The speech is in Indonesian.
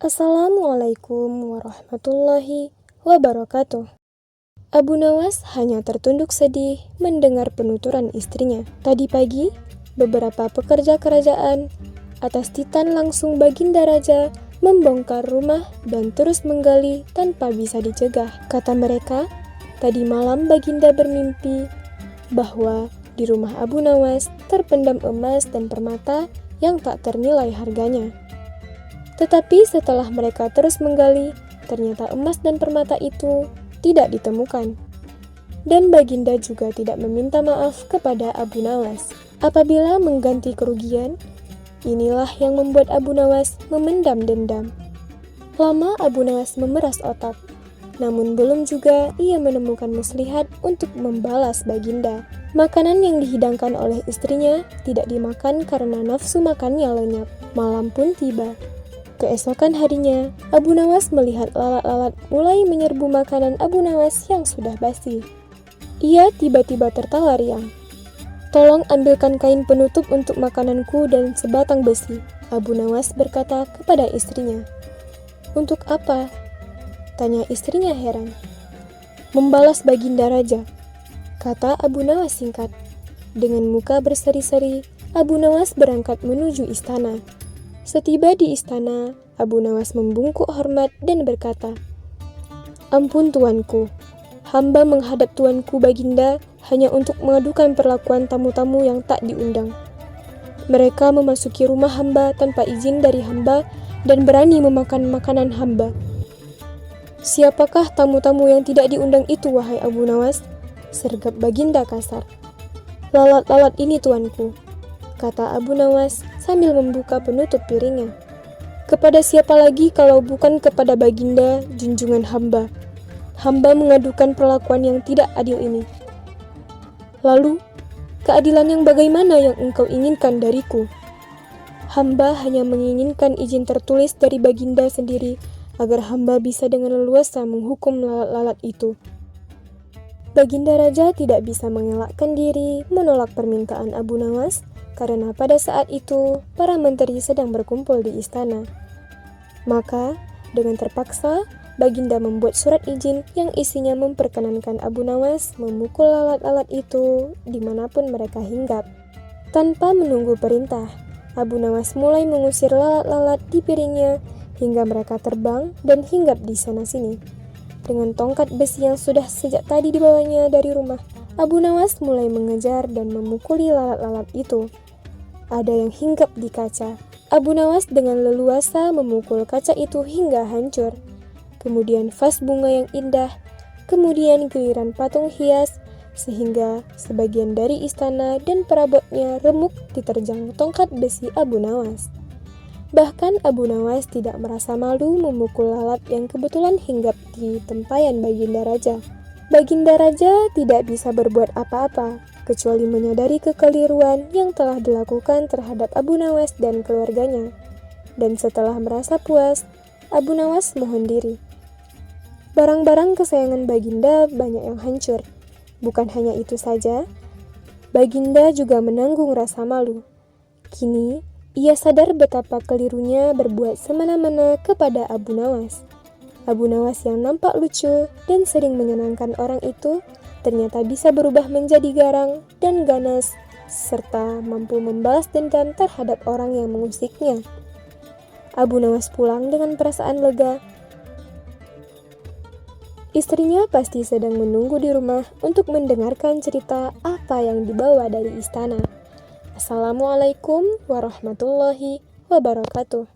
Assalamualaikum warahmatullahi wabarakatuh. Abu Nawas hanya tertunduk sedih mendengar penuturan istrinya. Tadi pagi, beberapa pekerja kerajaan atas titan langsung Baginda Raja membongkar rumah dan terus menggali tanpa bisa dicegah. Kata mereka, tadi malam Baginda bermimpi bahwa di rumah Abu Nawas terpendam emas dan permata yang tak ternilai harganya. Tetapi setelah mereka terus menggali, ternyata emas dan permata itu tidak ditemukan. Dan Baginda juga tidak meminta maaf kepada Abu Nawas. Apabila mengganti kerugian, inilah yang membuat Abu Nawas memendam dendam. Lama Abu Nawas memeras otak, namun belum juga ia menemukan muslihat untuk membalas Baginda. Makanan yang dihidangkan oleh istrinya tidak dimakan karena nafsu makannya lenyap. Malam pun tiba. Keesokan harinya, Abu Nawas melihat lalat-lalat mulai menyerbu makanan Abu Nawas yang sudah basi. Ia tiba-tiba tertawa riang. "Tolong ambilkan kain penutup untuk makananku dan sebatang besi," Abu Nawas berkata kepada istrinya. "Untuk apa?" tanya istrinya heran. "Membalas Baginda Raja," kata Abu Nawas singkat. Dengan muka berseri-seri, Abu Nawas berangkat menuju istana. Setiba di istana, Abu Nawas membungkuk hormat dan berkata, "Ampun tuanku, hamba menghadap tuanku Baginda hanya untuk mengadukan perlakuan tamu-tamu yang tak diundang. Mereka memasuki rumah hamba tanpa izin dari hamba dan berani memakan makanan hamba." "Siapakah tamu-tamu yang tidak diundang itu, wahai Abu Nawas?" sergap Baginda kasar. "Lalat-lalat ini tuanku," kata Abu Nawas sambil membuka penutup piringnya. "Kepada siapa lagi kalau bukan kepada Baginda, junjungan hamba. Hamba mengadukan perlakuan yang tidak adil ini." "Lalu, keadilan yang bagaimana yang engkau inginkan dariku?" "Hamba hanya menginginkan izin tertulis dari Baginda sendiri agar hamba bisa dengan leluasa menghukum lalat-lalat itu." Baginda Raja tidak bisa mengelakkan diri menolak permintaan Abu Nawas karena pada saat itu para menteri sedang berkumpul di istana. Maka, dengan terpaksa, Baginda membuat surat izin yang isinya memperkenankan Abu Nawas memukul lalat-lalat itu dimanapun mereka hinggap. Tanpa menunggu perintah, Abu Nawas mulai mengusir lalat-lalat di piringnya hingga mereka terbang dan hinggap di sana-sini. Dengan tongkat besi yang sudah sejak tadi dibawanya dari rumah, Abu Nawas mulai mengejar dan memukuli lalat-lalat itu. Ada yang hinggap di kaca. Abu Nawas dengan leluasa memukul kaca itu hingga hancur. Kemudian vas bunga yang indah, kemudian giliran patung hias, sehingga sebagian dari istana dan perabotnya remuk diterjang tongkat besi Abu Nawas. Bahkan Abu Nawas tidak merasa malu memukul lalat yang kebetulan hinggap di tempayan Baginda Raja. Baginda Raja tidak bisa berbuat apa-apa, kecuali menyadari kekeliruan yang telah dilakukan terhadap Abu Nawas dan keluarganya. Dan setelah merasa puas, Abu Nawas mohon diri. Barang-barang kesayangan Baginda banyak yang hancur. Bukan hanya itu saja, Baginda juga menanggung rasa malu. Kini, ia sadar betapa kelirunya berbuat semena-mena kepada Abu Nawas. Abu Nawas yang nampak lucu dan sering menyenangkan orang itu ternyata bisa berubah menjadi garang dan ganas, serta mampu membalas dendam terhadap orang yang mengusiknya. Abu Nawas pulang dengan perasaan lega. Istrinya pasti sedang menunggu di rumah untuk mendengarkan cerita apa yang dibawa dari istana. Assalamualaikum warahmatullahi wabarakatuh.